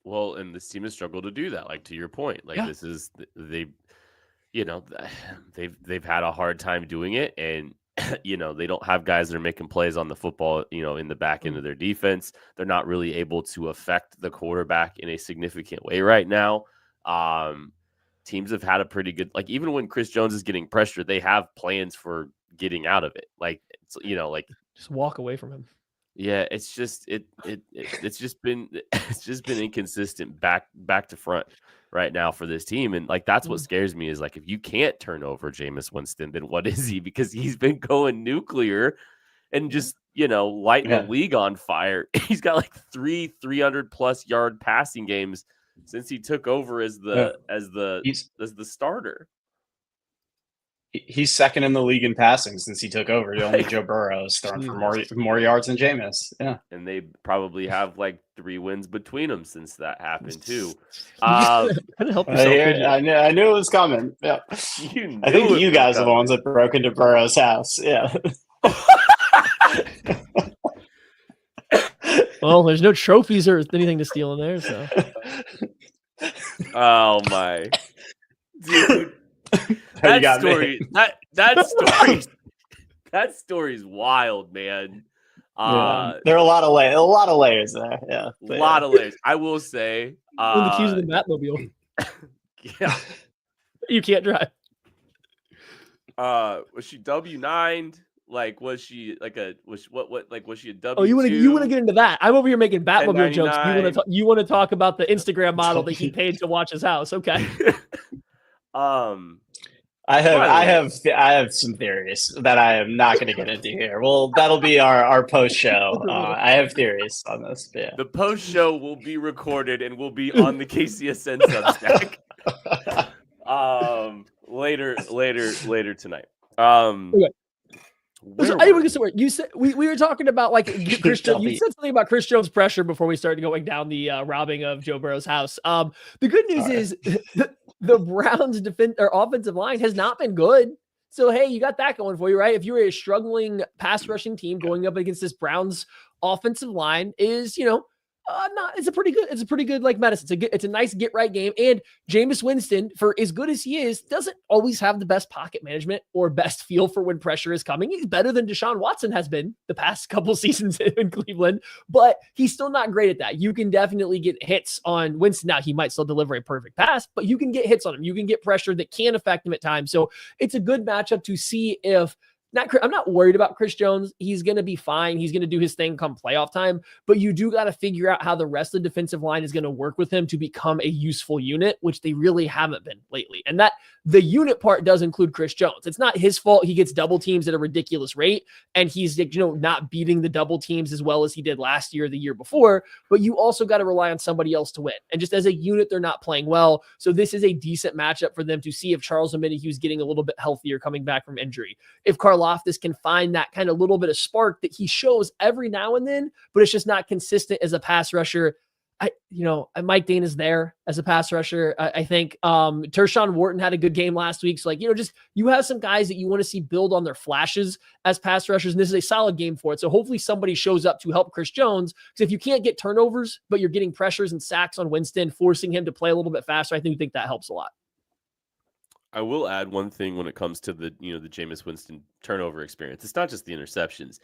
Well, and this team has struggled to do that. Like, to your point, like this is, they've had a hard time doing it. And, they don't have guys that are making plays on the football, in the back end of their defense. They're not really able to affect the quarterback in a significant way right now. Teams have had a pretty good, like, even when Chris Jones is getting pressure, they have plans for getting out of it. Like, Just walk away from him. Yeah, it's just it's just been inconsistent back to front right now for this team. And like, that's what scares me is like, if you can't turn over Jameis Winston, then what is he? Because he's been going nuclear and just, lighting the league on fire. He's got like 300+ yard passing games since he took over as the starter. He's second in the league in passing since he took over. Only Joe Burrow is throwing for more yards than Jameis. Yeah, and they probably have like 3 wins between them since that happened too. I knew it was coming. Yeah, I think you guys are the ones that broke into Burrow's house. Yeah. Well, there's no trophies or anything to steal in there, so. Oh my, dude. That story's wild, man. There are a lot of layers there. Yeah, a lot of layers. I will say, the keys of the Batmobile. Yeah, you can't drive. Was she W9'd? Like, was she like was she a W2? Oh, you want to get into that? I'm over here making Batmobile jokes. You want to talk about the Instagram model that he paid to watch his house? Okay. I have some theories that I am not going to get into here. Well, that'll be our post show. I have theories on this. Yeah. The post show will be recorded and will be on the KCSN Substack. Later tonight. Okay. You said we were talking about like Chris Jones. You said something about Chris Jones' pressure before we started going down the robbing of Joe Burrow's house. The good news is the Browns' offensive line has not been good. So hey, you got that going for you, right? If you're a struggling pass rushing team going up against this Browns offensive line, is it's a pretty good like medicine. It's a nice get right game. And Jameis Winston, for as good as he is, doesn't always have the best pocket management or best feel for when pressure is coming. He's better than Deshaun Watson has been the past couple seasons in Cleveland, but he's still not great at that. You can definitely get hits on Winston. Now he might still deliver a perfect pass, but you can get hits on him. You can get pressure that can affect him at times. So it's a good matchup to see if I'm not worried about Chris Jones. He's going to be fine. He's going to do his thing come playoff time, but you do got to figure out how the rest of the defensive line is going to work with him to become a useful unit, which they really haven't been lately. And that the unit part does include Chris Jones. It's not his fault. He gets double teams at a ridiculous rate, and he's, not beating the double teams as well as he did last year, or the year before, but you also got to rely on somebody else to win. And just as a unit, they're not playing well. So this is a decent matchup for them to see if Charles Omenihu's getting a little bit healthier coming back from injury. If Karlaftis can find that kind of little bit of spark that he shows every now and then, but it's just not consistent as a pass rusher. Mike Dana's there as a pass rusher. I think Tershawn Wharton had a good game last week. So you have some guys that you want to see build on their flashes as pass rushers. And this is a solid game for it. So hopefully somebody shows up to help Chris Jones. Because if you can't get turnovers, but you're getting pressures and sacks on Winston, forcing him to play a little bit faster, I think that helps a lot. I will add one thing when it comes to the Jameis Winston turnover experience. It's not just the interceptions.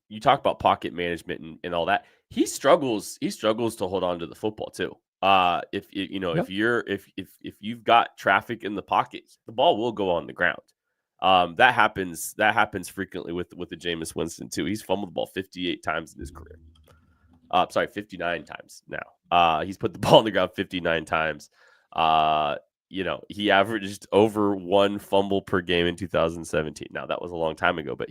You talk about pocket management and all that. He struggles to hold on to the football too. If you've got traffic in the pocket, the ball will go on the ground. That happens frequently with the Jameis Winston too. He's fumbled the ball 58 times in his career. 59 times now. He's put the ball on the ground 59 times. He averaged over 1 fumble per game in 2017. Now that was a long time ago, but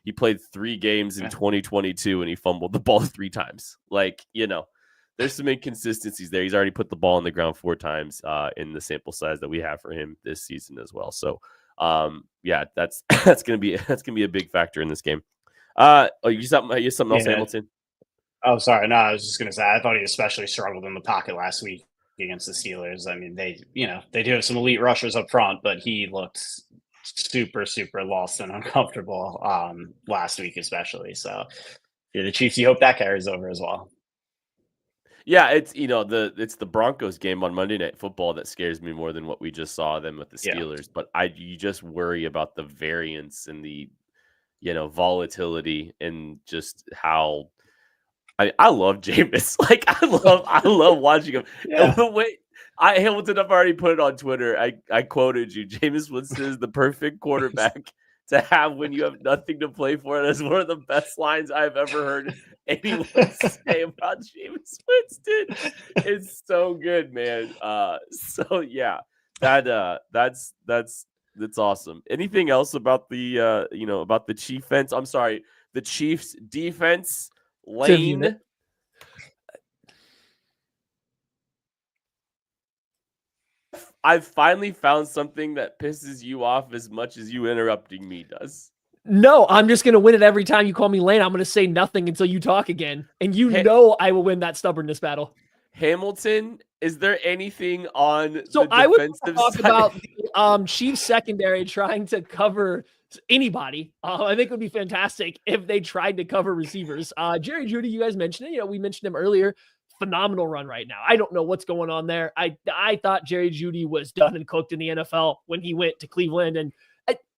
he played 3 games in 2022 and he fumbled the ball 3 times. There's some inconsistencies there. He's already put the ball on the ground 4 times in the sample size that we have for him this season as well. So that's going to be a big factor in this game. You something else, Hamilton? Oh, sorry. No, I was just going to say, I thought he especially struggled in the pocket last week against the Steelers. I mean, they do have some elite rushers up front, but he looked super, super lost and uncomfortable last week, especially. So the Chiefs, you hope that carries over as well. Yeah, it's the Broncos game on Monday Night Football that scares me more than what we just saw them with the Steelers. Yeah. But you just worry about the variance and the volatility and just how I love Jameis. I love watching him. Yeah. The way Hamilton, I've already put it on Twitter. I quoted you. Jameis Winston is the perfect quarterback to have when you have nothing to play for. That's one of the best lines I've ever heard anyone say about Jameis Winston. It's so good, man. That's awesome. Anything else about the Chiefs? I'm sorry, the Chiefs defense? Lane. I've finally found something that pisses you off as much as you interrupting me does. No, I'm just going to win it every time you call me Lane. I'm going to say nothing until you talk again. And I will win that stubbornness battle. Hamilton, is there anything on the defensive I would talk side? About the Chiefs secondary trying to cover anybody. I think it would be fantastic if they tried to cover receivers. Jerry Jeudy, you guys mentioned it. We mentioned him earlier. Phenomenal run right now. I don't know what's going on there. I thought Jerry Jeudy was done and cooked in the NFL when he went to Cleveland, and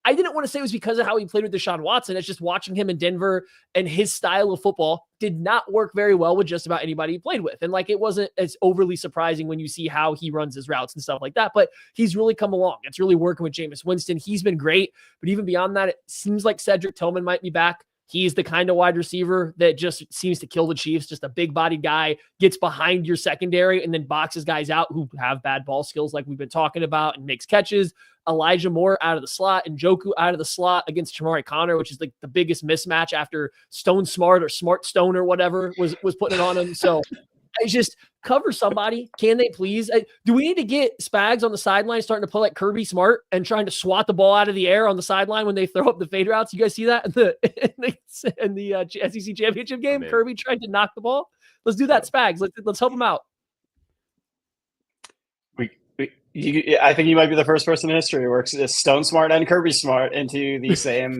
I didn't want to say it was because of how he played with Deshaun Watson. It's just watching him in Denver and his style of football did not work very well with just about anybody he played with. And it wasn't as overly surprising when you see how he runs his routes and stuff like that, but he's really come along. It's really working with Jameis Winston. He's been great, but even beyond that, it seems like Cedric Tillman might be back. He's the kind of wide receiver that just seems to kill the Chiefs. Just a big bodied guy, gets behind your secondary and then boxes guys out who have bad ball skills like we've been talking about and makes catches. Elijah Moore out of the slot and Njoku out of the slot against Jamari Connor, which is the biggest mismatch after Stone Smart or Smart Stone or whatever was putting it on him. So I just cover somebody. Can they please? Do we need to get Spags on the sideline starting to play like Kirby Smart and trying to swat the ball out of the air on the sideline when they throw up the fade routes? You guys see that in the SEC championship game? Kirby tried to knock the ball. Let's do that, Spags. Let's help him out. I think you might be the first person in history who works Stone Smart and Kirby Smart into the same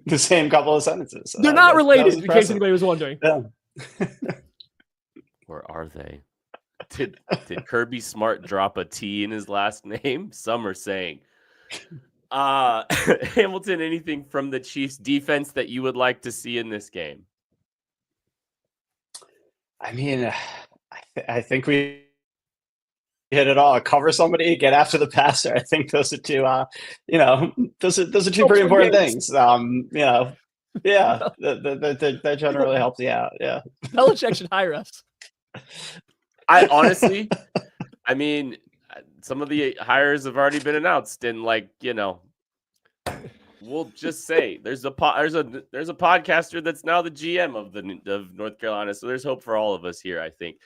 the same couple of sentences. So they're not related, in case anybody was wondering. Yeah. Or are they? Did Kirby Smart drop a T in his last name? Some are saying. Hamilton, anything from the Chiefs defense that you would like to see in this game? I mean, I think we hit it all. Cover somebody, get after the passer. I think those are two. Those are two pretty important things. That generally helps you out. Yeah, Belichick should hire us. I honestly, some of the hires have already been announced, and we'll just say there's a podcaster that's now the GM of North Carolina. So there's hope for all of us here, I think.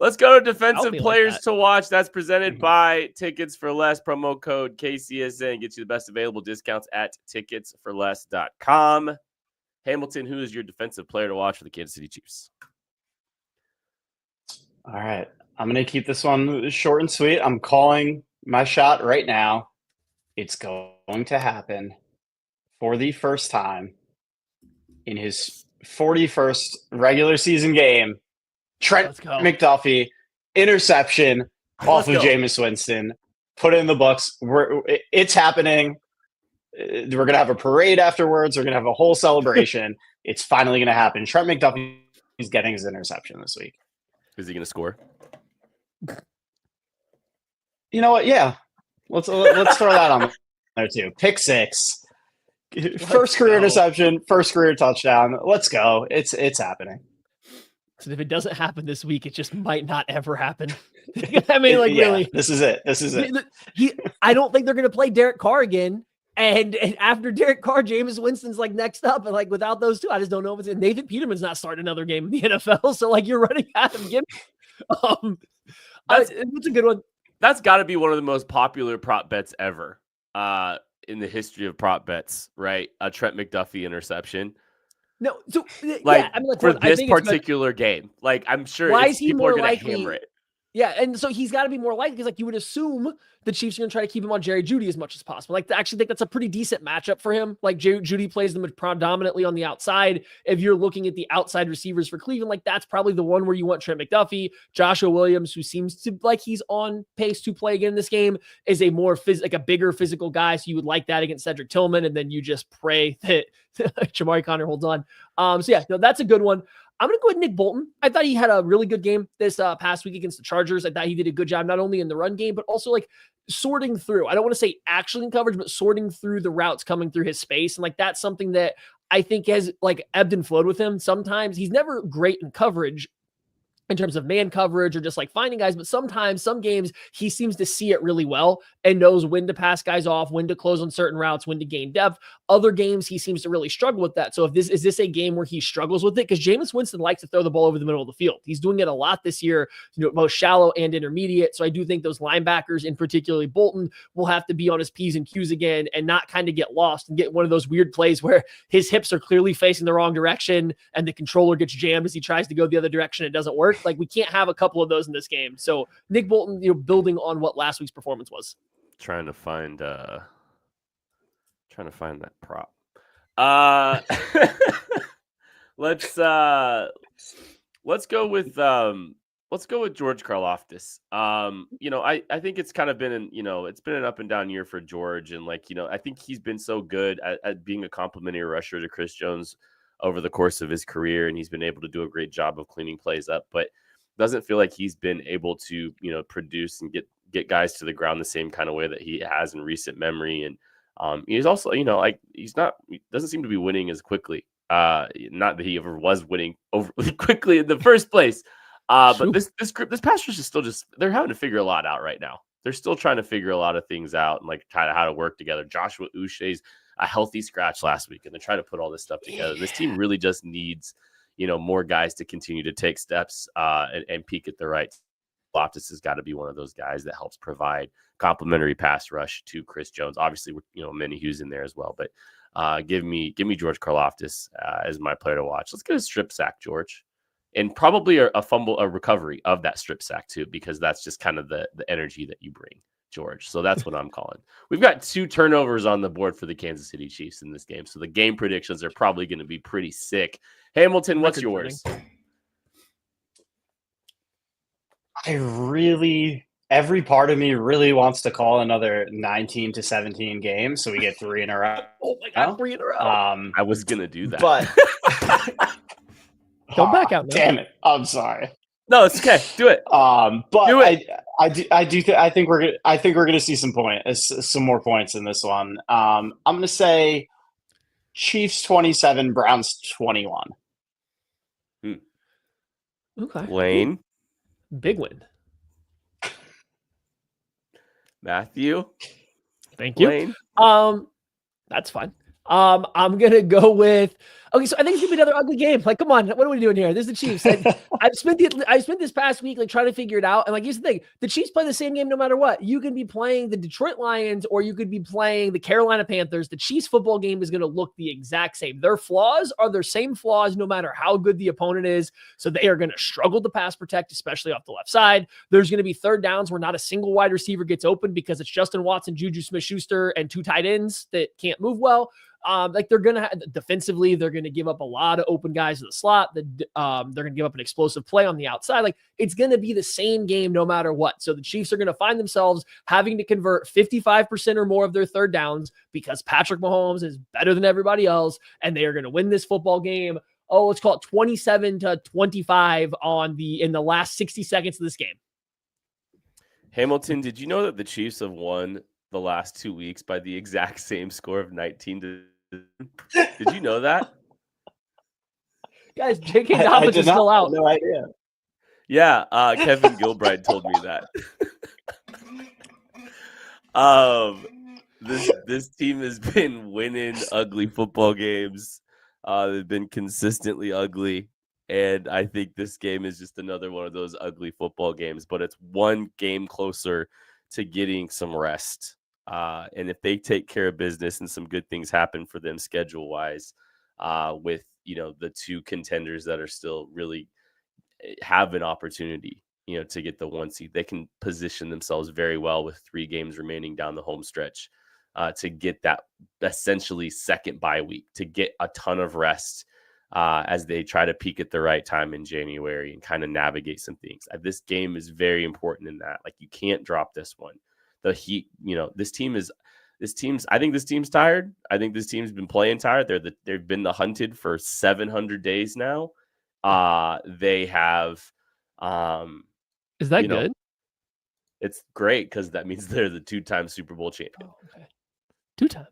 Let's go to defensive players to watch. That's presented by Tickets for Less. Promo code KCSN gets you the best available discounts at ticketsforless.com. Hamilton, who is your defensive player to watch for the Kansas City Chiefs? All right. I'm going to keep this one short and sweet. I'm calling my shot right now. It's going to happen for the first time in his 41st regular season game. Trent McDuffie, interception off of Jameis Winston, put it in the books. It's happening. We're going to have a parade afterwards. We're going to have a whole celebration. It's finally going to happen. Trent McDuffie is getting his interception this week. Is he going to score? You know what? Yeah. Let's throw that on there too. Pick six. First career interception, first career touchdown. Let's go. It's happening. So if it doesn't happen this week, it just might not ever happen. Really. This is it. I don't think they're going to play Derek Carr again. And after Derek Carr, Jameis Winston's next up. And without those two, I just don't know if it's Nathan Peterman's not starting another game in the NFL. So you're running out of him. It's a good one. That's got to be one of the most popular prop bets ever in the history of prop bets, right? A Trent McDuffie interception. No, so for this particular game, I'm sure people are going to hammer it. Yeah, and so he's got to be more likely because you would assume the Chiefs are going to try to keep him on Jerry Jeudy as much as possible. I actually think that's a pretty decent matchup for him. Jeudy plays them predominantly on the outside. If you're looking at the outside receivers for Cleveland, that's probably the one where you want Trent McDuffie. Joshua Williams, who seems to he's on pace to play again in this game, is a more a bigger physical guy. So you would like that against Cedric Tillman, and then you just pray that Jamari Conner holds on. That's a good one. I'm going to go with Nick Bolton. I thought he had a really good game this past week against the Chargers. I thought he did a good job, not only in the run game, but also sorting through. I don't want to say actually in coverage, but sorting through the routes coming through his space. And that's something that I think has ebbed and flowed with him. Sometimes he's never great in coverage in terms of man coverage or just finding guys, but sometimes some games he seems to see it really well and knows when to pass guys off, when to close on certain routes, when to gain depth. Other games he seems to really struggle with that. So is this a game where he struggles with it? Because Jameis Winston likes to throw the ball over the middle of the field. He's doing it a lot this year, both shallow and intermediate. So I do think those linebackers, in particularly Bolton, will have to be on his P's and Q's again and not kind of get lost and get one of those weird plays where his hips are clearly facing the wrong direction and the controller gets jammed as he tries to go the other direction. It doesn't work. We can't have a couple of those in this game. So Nick Bolton, building on what last week's performance was. Trying to find that prop. Let's go with George Karlaftis. I think it's kind of been it's been an up and down year for George, and I think he's been so good at being a complimentary rusher to Chris Jones over the course of his career, and he's been able to do a great job of cleaning plays up, but doesn't feel like he's been able to produce and get guys to the ground the same kind of way that he has in recent memory. And he's also he doesn't seem to be winning as quickly. Not that he ever was winning overly quickly in the first place. But this pass rush is still they're having to figure a lot out right now. They're still trying to figure a lot of things out and kind of how to work together. Joshua Uche's a healthy scratch last week, and they're trying to put all this stuff together. This team really just needs more guys to continue to take steps and peak at the right. Loftus has got to be one of those guys that helps provide complimentary pass rush to Chris Jones. Obviously, Minnie Hughes in there as well, but give me George Karlaftis as my player to watch. Let's get a strip sack, George, and probably a recovery of that strip sack too, because that's just kind of the energy that you bring, George. So that's what I'm calling. We've got 2 turnovers on the board for the Kansas City Chiefs in this game, so the game predictions are probably going to be pretty sick. Hamilton, what's yours? Every part of me really wants to call another 19-17 game, so we get 3 in a row. Oh my God, 3 in a row. I was gonna do that, but don't back out. Damn it! I'm sorry. No, it's okay. Do it. But Do it. I think we're gonna see some more points in this one. I'm gonna say Chiefs 27, Browns 21. Okay. Lane, Big win. Matthew, Thank you. Lane. That's fine. I'm gonna go with. Okay, so I think it's gonna be another ugly game. Like, come on, what are we doing here? This is the Chiefs. I've spent this past week like trying to figure it out. And like, here's the thing: the Chiefs play the same game no matter what. You can be playing the Detroit Lions or you could be playing the Carolina Panthers. The Chiefs football game is gonna look the exact same. Their flaws are their same flaws, no matter how good the opponent is. So they are gonna struggle to pass protect, especially off the left side. There's gonna be third downs where not a single wide receiver gets open because it's Justin Watson, Juju Smith-Schuster, and two tight ends that can't move well. Like they're gonna defensively, they're gonna give up a lot of open guys to the slot. They're gonna give up an explosive play on the outside. Like it's gonna be the same game no matter what. So the Chiefs are gonna find themselves having to convert 55% or more of their third downs because Patrick Mahomes is better than everybody else, and they are gonna win this football game. Oh, let's call it 27-25 in the last 60 seconds of this game. Hamilton, did you know that the Chiefs have won the last 2 weeks by the exact same score of 19-? Did you know that? Guys, J.K. Dobbins is still out. No idea. Yeah, Kevin Gilbride told me that. This team has been winning ugly football games. They've been consistently ugly, and I think this game is just another one of those ugly football games. But it's one game closer to getting some rest. And if they take care of business and some good things happen for them schedule wise, with, the two contenders that are still really have an opportunity, to get the 1 seed, they can position themselves very well with 3 games remaining down the home stretch, to get that essentially second bye week, to get a ton of rest, as they try to peak at the right time in January and kind of navigate some things. This game is very important in that. Like, you can't drop this one. The Heat, I think this team's tired. I think this team's been playing tired. They've been the hunted for 700 days now. They have, is that good? It's great because that means they're the 2-time Super Bowl champion. Oh, okay. 2-time.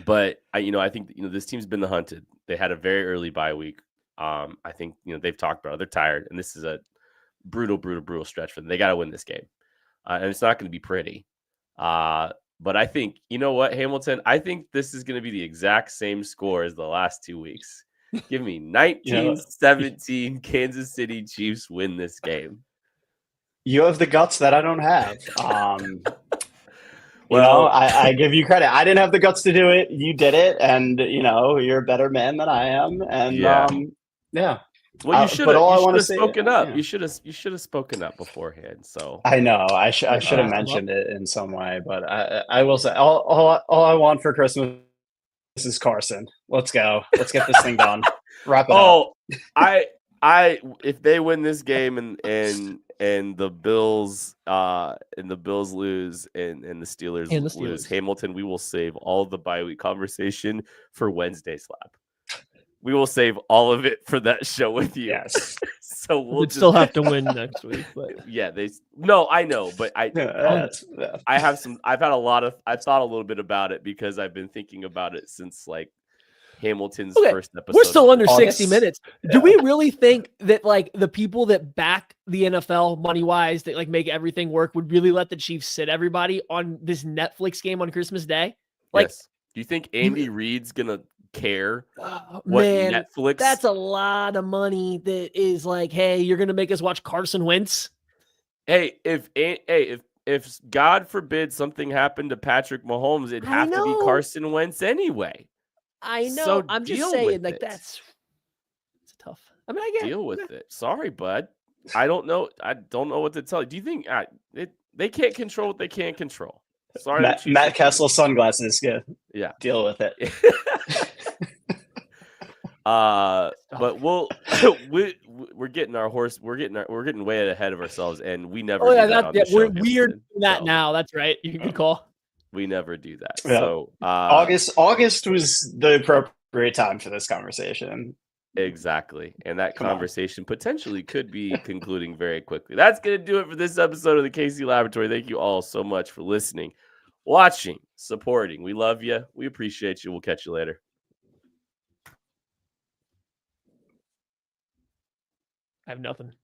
But I think this team's been the hunted. They had a very early bye week. I think they've talked about it. They're tired, and this is a brutal stretch for them. They got to win this game, and it's not going to be pretty. But I think, what, Hamilton, I think this is going to be the exact same score as the last 2 weeks. Give me 19-17 Kansas City Chiefs win this game. You have the guts that I don't have. I give you credit. I didn't have the guts to do it. You did it. And, you're a better man than I am. And yeah. Well, you should have spoken up. Yeah. You should have spoken up beforehand. So I know I should have mentioned it in some way, but I will say all I want for Christmas is Carson. Let's go. Let's get this thing done. Wrap it up. If they win this game and the Bills lose and the Steelers lose, Hamilton, we will save all the bye week conversation for Wednesday slap. We will save all of it for that show with you. Yes. So we'll still have to win next week. But yeah, I know, but I've thought a little bit about it because I've been thinking about it since like Hamilton's first episode. We're still under 60 minutes. Yeah. Do we really think that like the people that back the NFL money wise, that like make everything work, would really let the Chiefs sit everybody on this Netflix game on Christmas Day? Like, yes. Do you think Andy Reid's gonna care Netflix? That's a lot of money. That is like, hey, you're gonna make us watch Carson Wentz. Hey, if God forbid something happened to Patrick Mahomes, it'd have to be Carson Wentz anyway. I know. So I'm just saying, like it's tough. I mean, I get deal with it. Sorry, bud. I don't know what to tell you. Do you think they can't control what they can't control? Sorry, Matt Kessel sunglasses. Yeah, deal with it. But we're getting our horse. We're getting way ahead of ourselves, and we never. We're weird that now. That's right. You can call. We never do that. Yeah. So August was the appropriate time for this conversation. Exactly. And that conversation potentially could be concluding very quickly. That's going to do it for this episode of the KC Laboratory. Thank you all so much for listening, watching, supporting. We love you. We appreciate you. We'll catch you later. I have nothing.